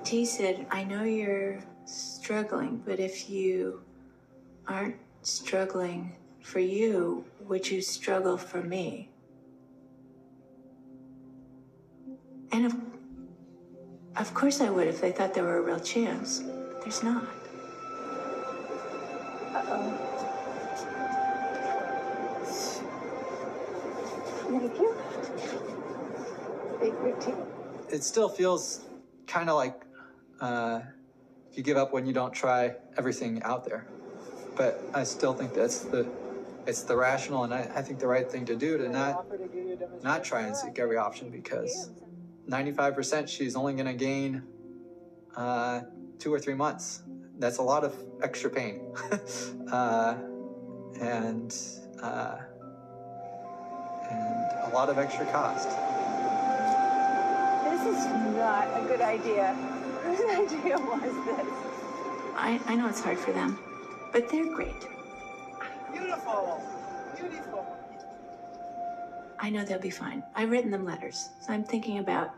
T said, I know you're struggling, but if you aren't struggling for you, would you struggle for me? And of course I would if they thought there were a real chance, but there's not. Uh-oh. Thank you. Big routine. It still feels kind of like you give up when you don't try everything out there. But I still think it's the rational and I think the right thing to do to not try and seek every option, because 95% she's only going to gain 2 or 3 months. That's a lot of extra pain. and a lot of extra cost. This is not a good idea. Whose idea was this? I know it's hard for them, but they're great. Beautiful. Beautiful. I know they'll be fine. I've written them letters, so I'm thinking about...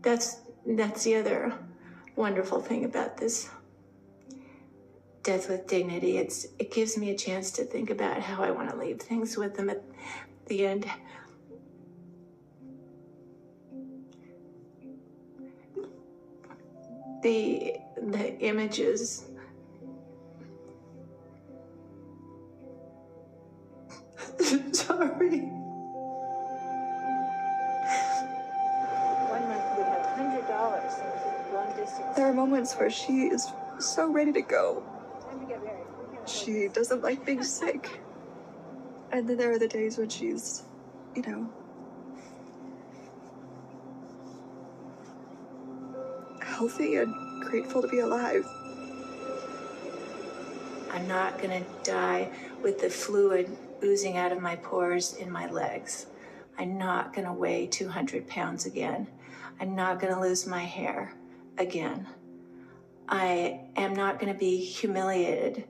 That's the other wonderful thing about this Death with Dignity. It gives me a chance to think about how I want to leave things with them at the end. The images. Sorry. 1 month we have $100 long distance. There are moments where she is so ready to go. Time to get married. She doesn't like being sick. And then there are the days when she's, healthy and grateful to be alive. I'm not gonna die with the fluid oozing out of my pores in my legs. I'm not gonna weigh 200 pounds again. I'm not gonna lose my hair again. I am not gonna be humiliated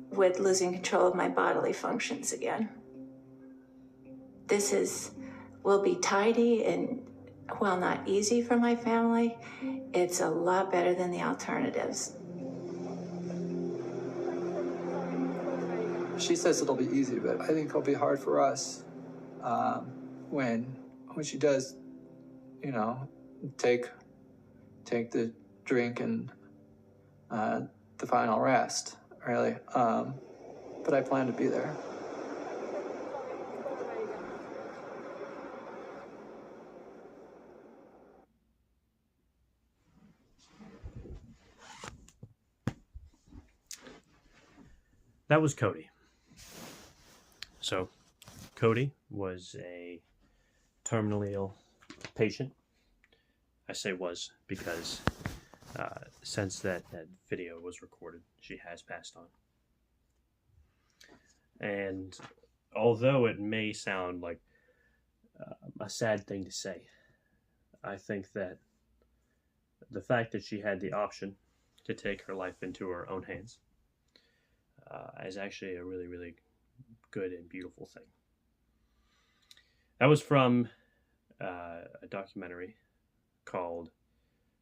with losing control of my bodily functions again. This will be tidy and, while not easy for my family, it's a lot better than the alternatives. She says it'll be easy, but I think it'll be hard for us when she does, take the drink and the final rest, really. But I plan to be there. That was Cody. So, Cody was a terminally ill patient. I say was because since that video was recorded, she has passed on. And although it may sound like a sad thing to say, I think that the fact that she had the option to take her life into her own hands is actually a really, really good and beautiful thing. That was from a documentary called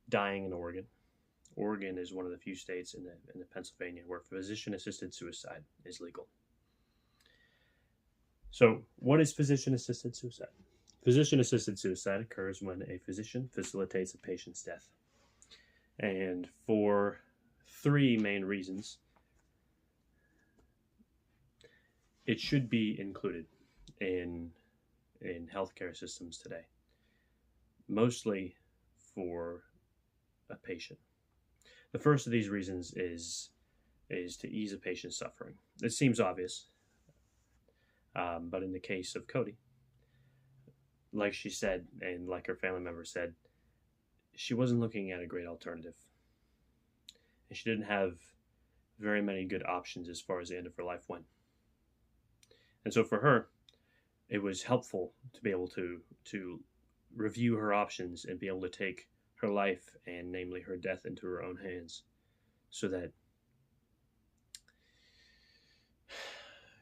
Dying in Oregon. Oregon is one of the few states in the Pennsylvania where physician-assisted suicide is legal. So, what is physician-assisted suicide? Physician-assisted suicide occurs when a physician facilitates a patient's death. And for 3 main reasons, it should be included in healthcare systems today, mostly for a patient. The first of these reasons is to ease a patient's suffering. It seems obvious, but in the case of Cody, like she said, and like her family member said, she wasn't looking at a great alternative. And she didn't have very many good options as far as the end of her life went. And so for her, it was helpful to be able to review her options and be able to take her life, and namely her death, into her own hands, so that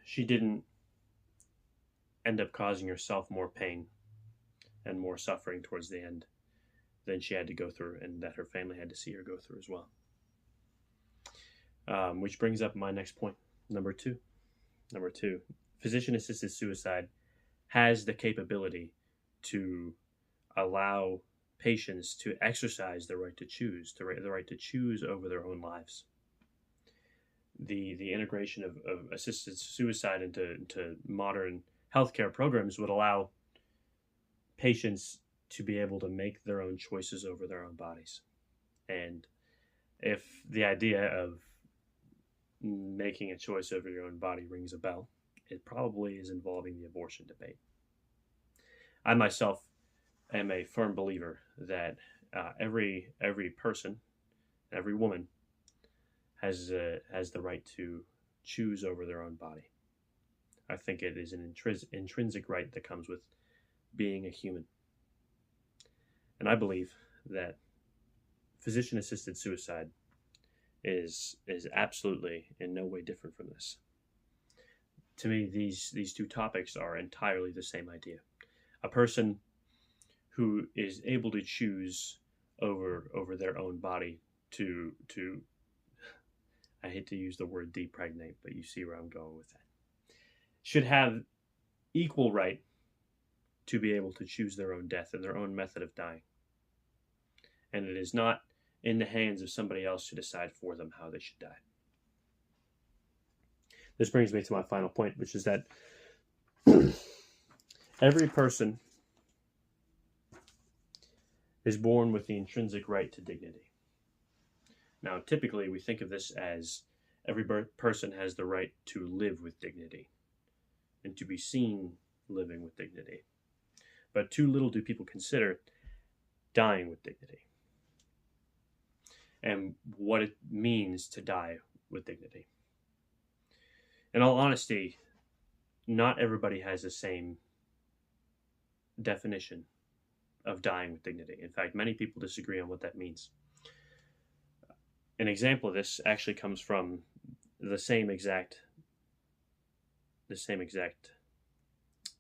she didn't end up causing herself more pain and more suffering towards the end than she had to go through, and that her family had to see her go through as well. Which brings up my next point, number two. Number two, physician-assisted suicide has the capability to allow patients to exercise the right to choose, the right to choose over their own lives. The integration of assisted suicide into modern healthcare programs would allow patients to be able to make their own choices over their own bodies. And if the idea of making a choice over your own body rings a bell, it probably is involving the abortion debate. I myself am a firm believer that every person, every woman has the right to choose over their own body. I think it is an intrinsic right that comes with being a human. And I believe that physician-assisted suicide is absolutely in no way different from this. To me, these two topics are entirely the same idea. A person who is able to choose over their own body to I hate to use the word depregnate, but you see where I'm going with that, should have equal right to be able to choose their own death and their own method of dying. And it is not in the hands of somebody else to decide for them how they should die. This brings me to my final point, which is that every person is born with the intrinsic right to dignity. Now, typically, we think of this as every person has the right to live with dignity and to be seen living with dignity. But too little do people consider dying with dignity and what it means to die with dignity. In all honesty, not everybody has the same definition of dying with dignity. In fact, many people disagree on what that means. An example of this actually comes from the same exact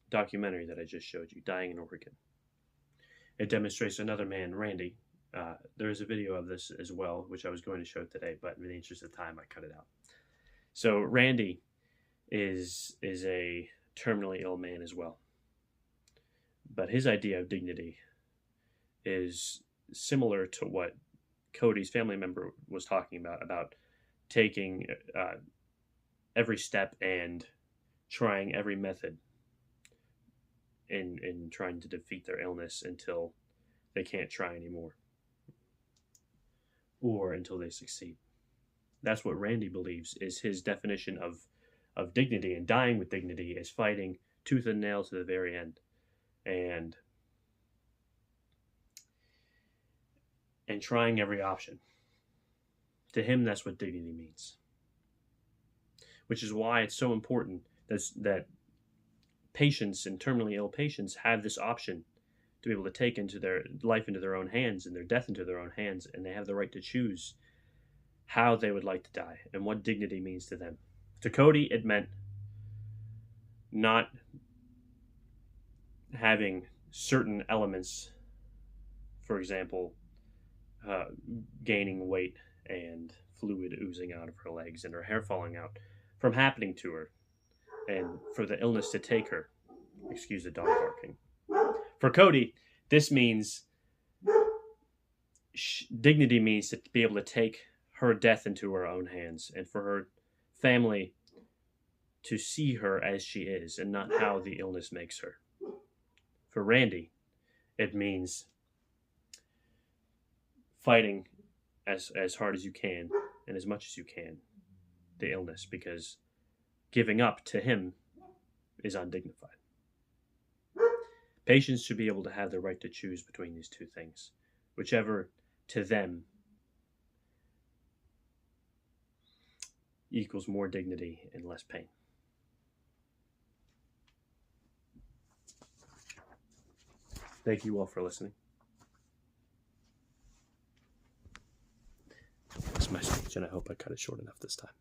documentary that I just showed you, Dying in Oregon. It demonstrates another man, Randy. There is a video of this as well, which I was going to show today, but in the interest of time, I cut it out. So Randy is a terminally ill man as well. But his idea of dignity is similar to what Cody's family member was talking about taking every step and trying every method in trying to defeat their illness until they can't try anymore, or until they succeed. That's what Randy believes is his definition of dignity, and dying with dignity is fighting tooth and nail to the very end, and trying every option. To him, that's what dignity means. Which is why it's so important that patients and terminally ill patients have this option to be able to take into their life into their own hands and their death into their own hands, and they have the right to choose how they would like to die and what dignity means to them. To Cody, it meant not having certain elements, for example, gaining weight and fluid oozing out of her legs and her hair falling out, from happening to her, and for the illness to take her. Excuse the dog barking. For Cody, this means dignity means to be able to take her death into her own hands, and for her family to see her as she is and not how the illness makes her. For Randy, it means fighting as hard as you can and as much as you can the illness, because giving up to him is undignified. Patients should be able to have the right to choose between these two things, whichever to them equals more dignity and less pain. Thank you all for listening. That's my speech, and I hope I cut it short enough this time.